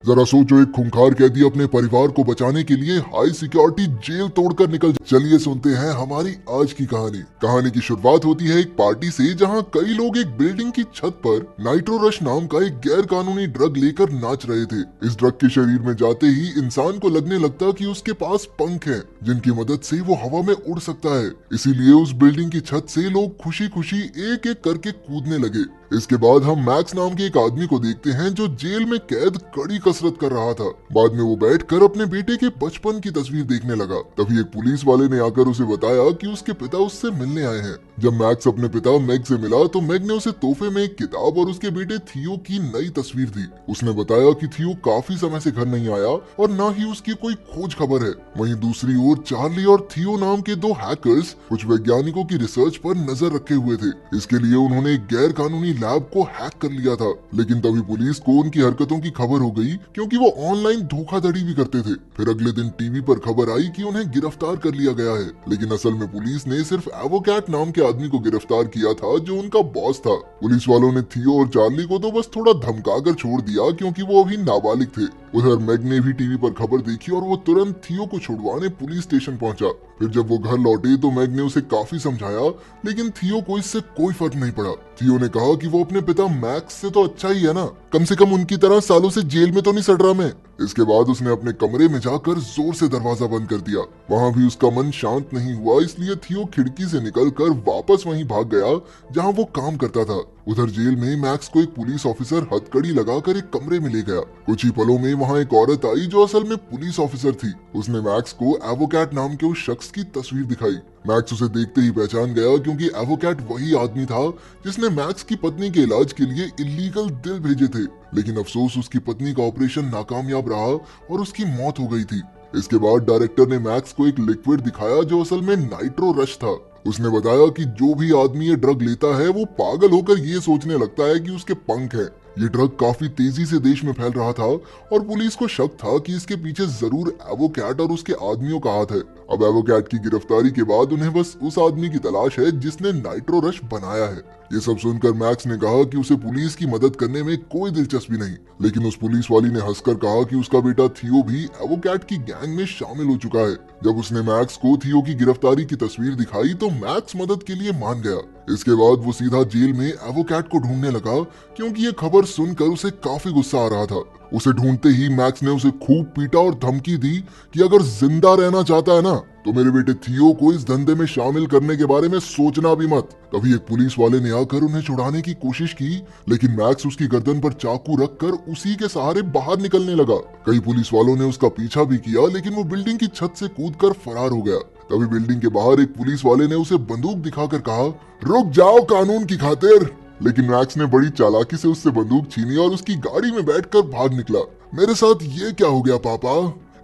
जरा सोचो, एक खूंखार कैदी अपने परिवार को बचाने के लिए हाई सिक्योरिटी जेल तोड़कर निकल जाए। चलिए सुनते हैं हमारी आज की कहानी। कहानी की शुरुआत होती है एक पार्टी से, जहां कई लोग एक बिल्डिंग की छत पर नाइट्रो रश नाम का एक गैर कानूनी ड्रग लेकर नाच रहे थे। इस ड्रग के शरीर में जाते ही इंसान को लगने लगता कि उसके पास पंख हैं, जिनकी मदद से वो हवा में उड़ सकता है। इसीलिए उस बिल्डिंग की छत से लोग खुशी खुशी एक एक करके कूदने लगे। इसके बाद हम मैक्स नाम के एक आदमी को देखते हैं, जो जेल में कैद कड़ी कसरत कर रहा था। बाद में वो बैठकर अपने बेटे के बचपन की तस्वीर देखने लगा। तभी एक पुलिस वाले ने आकर उसे बताया कि उसके पिता उससे मिलने आए हैं। जब मैक्स अपने पिता मैग से मिला तो मैग ने उसे तोहफे में एक किताब और उसके बेटे थियो की नई तस्वीर दी। उसने बताया कि थियो काफी समय से घर नहीं आया और न ही उसकी कोई खोज खबर है। वहीं दूसरी ओर चार्ली और थियो नाम के दो हैकर्स कुछ वैज्ञानिकों की रिसर्च पर नजर रखे हुए थे। इसके लिए उन्होंने एक गैर कानूनी लैब को हैक कर लिया था। लेकिन तभी पुलिस को उनकी हरकतों की खबर हो गई, क्योंकि वो ऑनलाइन धोखाधड़ी भी करते थे। फिर अगले दिन टीवी पर खबर आई कि उन्हें गिरफ्तार कर लिया गया है। लेकिन असल में पुलिस ने सिर्फ एवोकैट नाम के आदमी को गिरफ्तार किया था, जो उनका बॉस था। पुलिस वालों ने थियो और चार्ली को तो बस थोड़ा धमकाकर छोड़ दिया, क्योंकि वो अभी नाबालिग थे। उधर मैग ने भी टीवी पर खबर देखी और वो तुरंत थियो को छुड़वाने पुलिस स्टेशन पहुंचा। फिर जब वो घर लौटे तो मैग ने उसे काफी समझाया, लेकिन थियो को इससे कोई फर्क नहीं पड़ा। थियो ने कहा कि वो अपने पिता मैक्स से तो अच्छा ही है ना, कम से कम उनकी तरह सालों से जेल में तो नहीं सड़ रहा मैं। इसके बाद उसने अपने कमरे में जाकर जोर से दरवाजा बंद कर दिया। वहां भी उसका मन शांत नहीं हुआ, इसलिए थियो खिड़की से निकलकर वापस वहीं भाग गया जहां वो काम करता था। उधर जेल में मैक्स को एक पुलिस ऑफिसर हथकड़ी लगाकर एक कमरे में ले गया। कुछ ही पलों में वहां एक औरत आई, जो असल में पुलिस ऑफिसर थी। उसने मैक्स को एवोकैट नाम के उस शख्स की तस्वीर दिखाई। मैक्स उसे देखते ही पहचान गया, क्योंकि एवोकैट वही आदमी था जिसने मैक्स की पत्नी के इलाज के लिए इलीगल दिल भेजे थे। लेकिन अफसोस, उसकी पत्नी का ऑपरेशन नाकामयाब रहा और उसकी मौत हो गई थी। इसके बाद डायरेक्टर ने मैक्स को एक लिक्विड दिखाया, जो असल में नाइट्रो रश था। उसने बताया कि जो भी आदमी ये ड्रग लेता है वो पागल होकर ये सोचने लगता है कि उसके पंख हैं। ये ड्रग काफी तेजी से देश में फैल रहा था और पुलिस को शक था कि इसके पीछे जरूर एवोकैट और उसके आदमियों का हाथ है। अब एवोकैट की गिरफ्तारी के बाद उन्हें बस उस आदमी की तलाश है जिसने नाइट्रो रश बनाया है। ये सब सुनकर मैक्स ने कहा कि उसे पुलिस की मदद करने में कोई दिलचस्पी नहीं। लेकिन उस पुलिस वाली ने हंसकर कहा कि उसका बेटा थियो भी एवोकैट की गैंग में शामिल हो चुका है। जब उसने मैक्स को थियो की गिरफ्तारी की तस्वीर दिखाई तो मैक्स मदद के लिए मान गया। इसके बाद वो सीधा जेल में एवोकैट को ढूंढने लगा, क्योंकि ये खबर सुनकर उसे काफी गुस्सा आ रहा था। उसे ढूंढते ही मैक्स ने उसे खूब पीटा और धमकी दी कि अगर जिंदा रहना चाहता है ना, तो मेरे बेटे थियो को इस धंधे में शामिल करने के बारे में सोचना भी मत। तभी एक पुलिस वाले ने आकर उन्हें छुड़ाने की कोशिश की, लेकिन मैक्स उसकी गर्दन पर चाकू रखकर उसी के सहारे बाहर निकलने लगा। कई पुलिस वालों ने उसका पीछा भी किया, लेकिन वो बिल्डिंग की छत से कूदकर फरार हो गया। तभी बिल्डिंग के बाहर एक पुलिस वाले ने उसे बंदूक दिखाकर कहा, रुक जाओ कानून की खातिर। लेकिन मैक्स ने बड़ी चालाकी से उससे बंदूक छीनी और उसकी गाड़ी में बैठकर भाग निकला। मेरे साथ ये क्या हो गया पापा?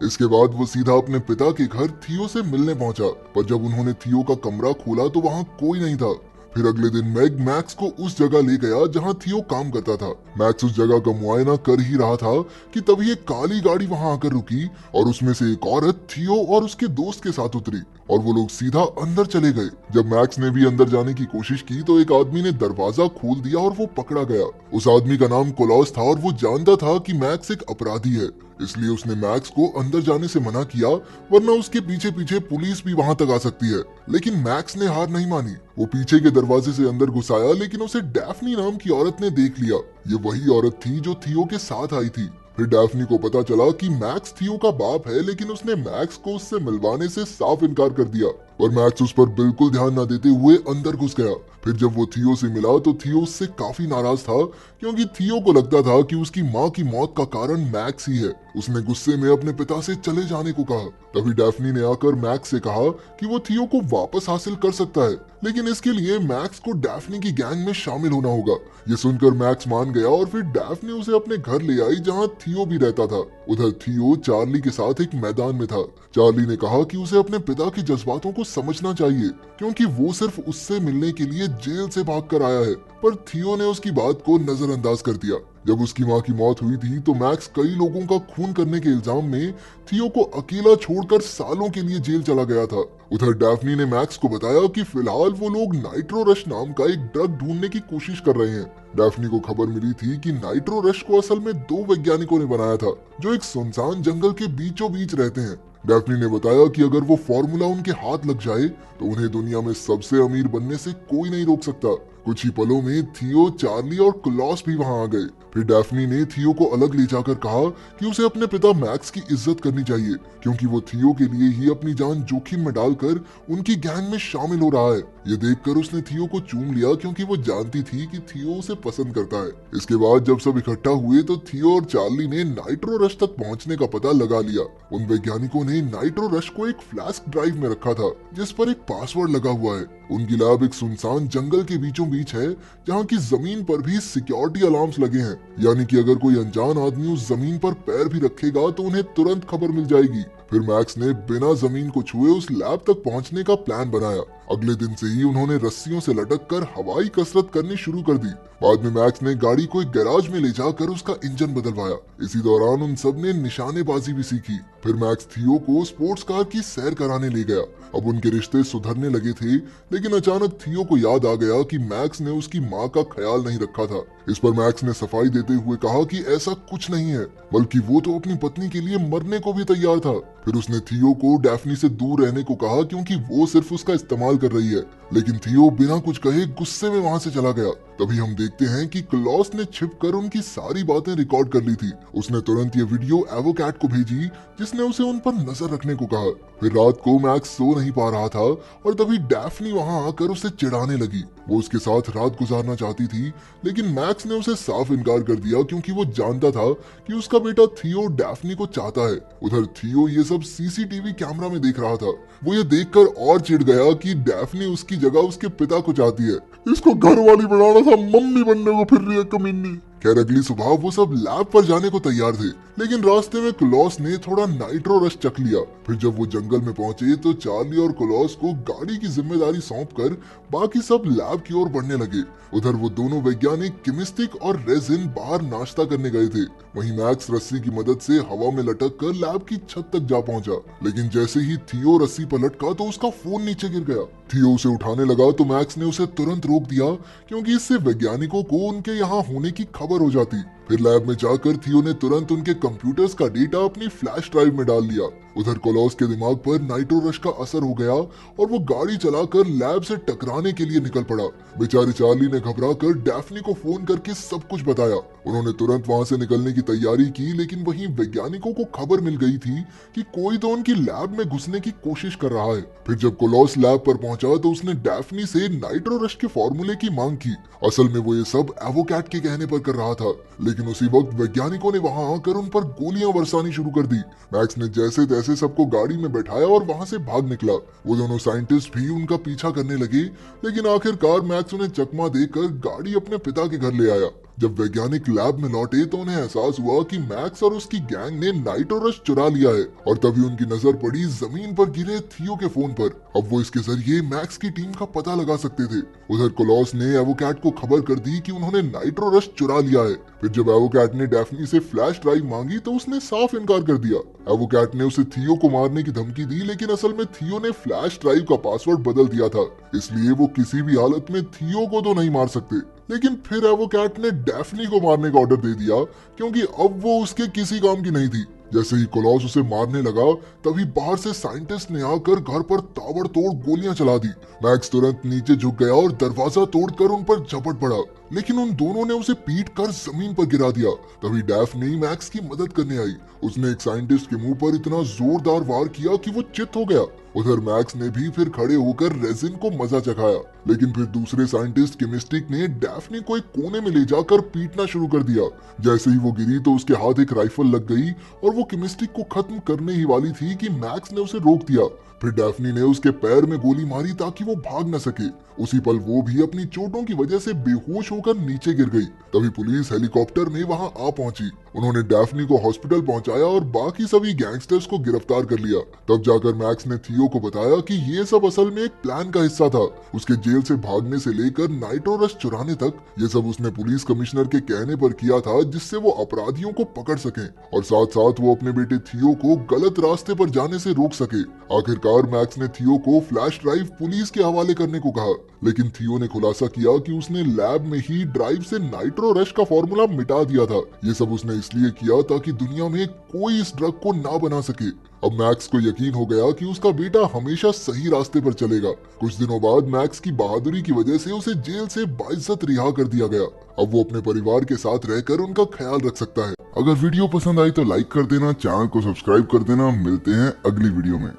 इसके बाद वो सीधा अपने पिता के घर थियो से मिलने पहुंचा, पर जब उन्होंने थियो का कमरा खोला तो वहां कोई नहीं था। फिर अगले दिन मैग मैक्स को उस जगह ले गया जहां थियो काम करता था। मैक्स उस जगह का मुआयना कर ही रहा था कि तभी एक काली गाड़ी वहां आकर रुकी और उसमें से एक औरत थियो और उसके दोस्त के साथ उतरी और वो लोग सीधा अंदर चले गए। जब मैक्स ने भी अंदर जाने की कोशिश की तो एक आदमी ने दरवाजा खोल दिया और वो पकड़ा गया। उस आदमी का नाम कोलॉस था और वो जानता था कि मैक्स एक अपराधी है, इसलिए उसने मैक्स को अंदर जाने से मना किया, वरना उसके पीछे पीछे पुलिस भी वहां तक आ सकती है। लेकिन मैक्स ने हार नहीं मानी। वो पीछे के दरवाजे से अंदर घुस आया, लेकिन उसे डैफ्नी नाम की औरत ने देख लिया। ये वही औरत थी जो थियो के साथ आई थी। फिर डैफ्नी को पता चला कि मैक्स थियो का बाप है, लेकिन उसने मैक्स को उससे मिलवाने से साफ इनकार कर दिया और मैक्स उस पर बिल्कुल ध्यान न देते हुए अंदर घुस गया। फिर जब वो थियो से मिला तो थियो उससे काफी नाराज था, क्योंकि थियो को लगता था कि उसकी माँ की मौत का कारण मैक्स ही है। उसने गुस्से में अपने पिता से चले जाने को कहा। तभी डैफ्नी ने आकर मैक्स से कहा कि वो थियो को वापस हासिल कर सकता है, लेकिन इसके लिए मैक्स को डैफ्नी की गैंग में शामिल होना होगा। ये सुनकर मैक्स मान गया और फिर डैफ्नी उसे अपने घर ले आई, जहाँ थियो भी रहता था। उधर थियो चार्ली के साथ एक मैदान में था। चार्ली ने कहा कि उसे अपने पिता के जज्बातों को समझना चाहिए, क्योंकि वो सिर्फ उससे मिलने के लिए जेल से भागकर आया है। पर थियो ने उसकी बात को नजरअंदाज कर दिया। जब उसकी माँ की मौत हुई थी तो मैक्स कई लोगों का खून करने के इल्जाम में थियो को अकेला छोड़कर सालों के लिए जेल चला गया था। उधर डैफ्नी ने मैक्स को बताया कि फिलहाल वो लोग नाइट्रो रश नाम का एक ड्रग ढूंढने की कोशिश कर रहे हैं। डैफ्नी को खबर मिली थी कि नाइट्रो रश को असल में दो वैज्ञानिकों ने बनाया था जो एक सुनसान जंगल के बीचों बीच रहते हैं। डैफ्नी ने बताया कि अगर वो फॉर्मूला उनके हाथ लग जाए तो उन्हें दुनिया में सबसे अमीर बनने से कोई नहीं रोक सकता। कुछ ही पलों में थियो, चार्ली और क्लॉस भी वहां आ गए। फिर डैफ्नी ने थियो को अलग ले जाकर कहा कि उसे अपने पिता मैक्स की इज्जत करनी चाहिए क्योंकि वो थियो के लिए ही अपनी जान जोखिम में डालकर उनकी गैंग में शामिल हो रहा है। ये देखकर उसने थियो को चूम लिया क्योंकि वो जानती थी कि थियो उसे पसंद करता है। इसके बाद जब सब इकट्ठा हुए तो थियो और चार्ली ने नाइट्रो रश तक पहुंचने का पता लगा लिया। उन वैज्ञानिकों ने नाइट्रो रश को एक फ्लैश ड्राइव में रखा था जिस पर एक पासवर्ड लगा हुआ है। उनकी लैब एक सुनसान जंगल के बीचों बीच है जहाँ की जमीन पर भी सिक्योरिटी अलार्म्स लगे हैं, यानी कि अगर कोई अनजान आदमी उस जमीन पर पैर भी रखेगा तो उन्हें तुरंत खबर मिल जाएगी। फिर मैक्स ने बिना जमीन को छुए उस लैब तक पहुंचने का प्लान बनाया। अगले दिन से ही उन्होंने रस्सियों से लटककर हवाई कसरत करनी शुरू कर दी। बाद में मैक्स ने गाड़ी को एक गैराज में ले जाकर उसका इंजन बदलवाया। इसी दौरान उन सब ने निशानेबाजी भी सीखी। फिर मैक्स थियो को स्पोर्ट्स कार की सैर कराने ले गया। अब उनके रिश्ते सुधरने लगे थे, लेकिन अचानक थियो को याद आ गया कि मैक्स ने उसकी माँ का ख्याल नहीं रखा था। इस पर मैक्स ने सफाई देते हुए कहा कि ऐसा कुछ नहीं है, बल्कि वो तो अपनी पत्नी के लिए मरने को भी तैयार था। फिर उसने थियो को डैफ्नी से दूर रहने को कहा क्योंकि वो सिर्फ उसका इस्तेमाल कर रही है, लेकिन थियो बिना कुछ कहे गुस्से में वहां से चला गया। तभी हम देखते हैं कि क्लॉस ने छिपकर उनकी सारी बातें रिकॉर्ड कर ली थी। उसने तुरंत ये वीडियो एवोकैट को भेजी जिसने उसे उन पर नजर रखने को कहा। फिर रात को मैक्स सो नहीं पा रहा था और तभी डैफ्नी वहां आकर उसे चिढ़ाने लगी। वो उसके साथ रात गुजारना चाहती थी, लेकिन मैक्स ने उसे साफ इनकार कर दिया क्योंकि वो जानता था कि उसका बेटा थियो डैफ्नी को चाहता है। उधर थियो ये सब सीसीटीवी कैमरा में देख रहा था। वो ये देखकर और चिढ़ गया कि डैफ्नी उसकी जगह उसके पिता को चाहती है। इसको घर वाली बनाना था, मम्मी बनने को फिर रही है कमीनी। खैर अगली सुबह वो सब लैब पर जाने को तैयार थे, लेकिन रास्ते में क्लॉस ने थोड़ा नाइट्रो रश चख लिया। फिर जब वो जंगल में पहुंचे तो चार्ली और क्लॉस को गाड़ी की जिम्मेदारी सौंपकर बाकी सब लैब की ओर बढ़ने लगे। उधर वो दोनों वैज्ञानिक केमिस्टिक और रेजिन बाहर नाश्ता करने गए थे। वहीं मैक्स रस्सी की मदद से हवा में लटक कर लैब की छत तक जा पहुंचा, लेकिन जैसे ही थियो रस्सी पर लटका तो उसका फोन नीचे गिर गया। थियो उसे उठाने लगा तो मैक्स ने उसे तुरंत रोक दिया क्योंकि इससे वैज्ञानिकों को उनके यहाँ होने की खबर हो जाती। फिर लैब में जाकर थियो ने तुरंत उनके कंप्यूटर्स का डेटा अपनी फ्लैश ड्राइव में डाल दिया। उधर क्लॉस के दिमाग पर नाइट्रो रश का असर हो गया और वो गाड़ी चलाकर लैब से टकराने के लिए निकल पड़ा। बेचारी चार्ली ने घबराकर डैफ्नी को फोन करके सब कुछ बताया। उन्होंने तुरंत वहां से निकलने की तैयारी की, लेकिन वहीं वैज्ञानिकों को खबर मिल गई थी कि कोई तो उनकी लैब में घुसने की कोशिश कर रहा है। फिर जब क्लॉस लैब पर पहुंचा तो उसने डैफ्नी से नाइट्रो रश के फॉर्मूले की मांग की। असल में वो ये सब एवोकैट के कहने पर कर रहा था, लेकिन उसी वक्त वैज्ञानिकों ने वहां आकर उन पर गोलियां बरसानी शुरू कर दी। मैक्स ने जैसे तैसे सबको गाड़ी में बैठाया और वहां से भाग निकला। वो दोनों साइंटिस्ट भी उनका पीछा करने लगे, लेकिन आखिरकार मैक्स उन्हें चकमा देकर गाड़ी अपने पिता के घर ले आया। जब वैज्ञानिक लैब में लौटे तो उन्हें एहसास हुआ कि मैक्स और उसकी गैंग ने नाइट्रो रश चुरा लिया है, और तभी उनकी नजर पड़ी जमीन पर गिरे थियो के फोन पर। अब वो इसके जरिए मैक्स की टीम का पता लगा सकते थे। उधर क्लॉस ने एवोकैट को खबर कर दी कि उन्होंने नाइट्रो रश चुरा लिया है। फिर जब एवोकैट ने डैफ्नी से फ्लैश ड्राइव मांगी तो उसने साफ इनकार कर दिया। एवोकैट ने उसे थियो को मारने की धमकी दी, लेकिन असल में थियो ने फ्लैश ड्राइव का पासवर्ड बदल दिया था, इसलिए वो किसी भी हालत में थियो को तो नहीं मार सकते। लेकिन फिर एवोकैट ने डैफ्नी को मारने का ऑर्डर दे दिया क्योंकि अब वो उसके किसी काम की नहीं थी। जैसे ही क्लॉस उसे मारने लगा तभी बाहर से साइंटिस्ट ने आकर घर पर ताबड़तोड़ गोलियां चला दी। मैक्स तुरंत नीचे झुक गया और दरवाजा तोड़कर उन पर झपट पड़ा, लेकिन उन दोनों ने उसे पीट कर जमीन पर गिरा दिया। तभी डैफ्नी मैक्स की मदद करने आई। उसने एक साइंटिस्ट के मुंह पर इतना जोरदार वार किया कि वो चित हो गया। उधर मैक्स ने भी फिर खड़े होकर रेजिन को मजा चखाया, लेकिन फिर दूसरे साइंटिस्ट केमिस्टिक ने डैफ्नी को एक कोने में ले जाकर पीटना शुरू कर दिया। जैसे ही वो गिरी तो उसके हाथ एक राइफल लग गई और वो केमिस्टिक को खत्म करने ही वाली थी कि मैक्स ने उसे रोक दिया। फिर डैफ्नी ने उसके पैर में गोली मारी ताकि वो भाग न सके। उसी पल वो भी अपनी चोटों की वजह से बेहोश हो होकर नीचे गिर गई। तभी पुलिस हेलीकॉप्टर में वहां आ पहुंची। उन्होंने डैफ्नी को हॉस्पिटल पहुंचाया और बाकी सभी गैंगस्टर्स को गिरफ्तार कर लिया। तब जाकर मैक्स ने थियो को बताया कि ये सब असल में एक प्लान का हिस्सा था। उसके जेल से भागने से लेकर नाइट्रो रश चुराने तक ये सब उसने पुलिस कमिश्नर के कहने पर किया था, जिससे वो अपराधियों को पकड़ सके और साथ साथ वो अपने बेटे थियो को गलत रास्ते पर जाने से रोक सके। आखिरकार मैक्स ने थियो को फ्लैश ड्राइव पुलिस के हवाले करने को कहा, लेकिन थियो ने खुलासा किया कि उसने लैब में ही ड्राइव से नाइट्रो रश का फॉर्मूला मिटा दिया था। ये सब उसने इसलिए किया ताकि दुनिया में कोई इस ड्रग को ना बना सके। अब मैक्स को यकीन हो गया कि उसका बेटा हमेशा सही रास्ते पर चलेगा। कुछ दिनों बाद मैक्स की बहादुरी की वजह से उसे जेल से बाइज्जत रिहा कर दिया गया। अब वो अपने परिवार के साथ रहकर उनका ख्याल रख सकता है। अगर वीडियो पसंद आई तो लाइक कर देना, चैनल को सब्सक्राइब कर देना। मिलते हैं अगली वीडियो में।